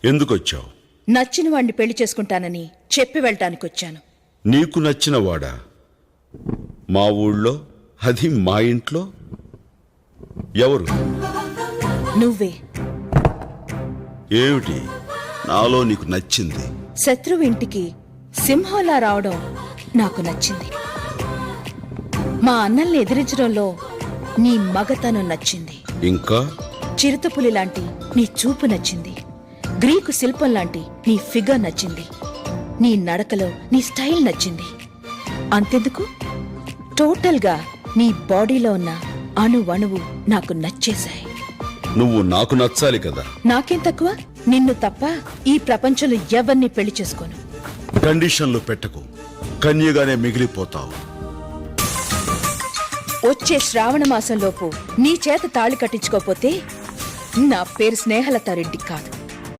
ఎందుకొచ్చావు? నచ్చిన వాడిని పెళ్లి చేసుకుంటానని చెప్పి వెళ్ళటానికి వచ్చాను. నీకు నచ్చిన వాడా? మా ఊళ్ళో, అది మా ఇంట్లో? ఎవరు? నువ్వే. ఏమిటి నాలో నీకు నచ్చింది? శత్రువు ఇంటికి సింహంలా రావడం నాకు నచ్చింది. మా అన్నల్ని ఎదిరించడంలో నీ మగతనం నచ్చింది. ఇంకా? చిరుతపులి లాంటి నీ చూపు నచ్చింది. గ్రీకు శిల్పం లాంటి నీ ఫిగర్ నచ్చింది. నీ నడకలో నీ స్టైల్ నచ్చింది. అంతెందుకు, టోటల్గా నీ బాడీలో ఉన్న అణువణువు నాకు నచ్చేశాయి. నువ్వు నాకు నచ్చాలి కదా. నాకేం తక్కువ? నిన్ను తప్ప ఈ ప్రపంచంలో ఎవరిని పెళ్లి చేసుకోను. కండిషన్లు పెట్టకు, కన్యగానే మిగిలిపోతావు. వచ్చే శ్రావణ మాసంలోపు నీ చేత తాళి కట్టించుకోపోతే నా పేరు స్నేహలతారెడ్డి కాదు.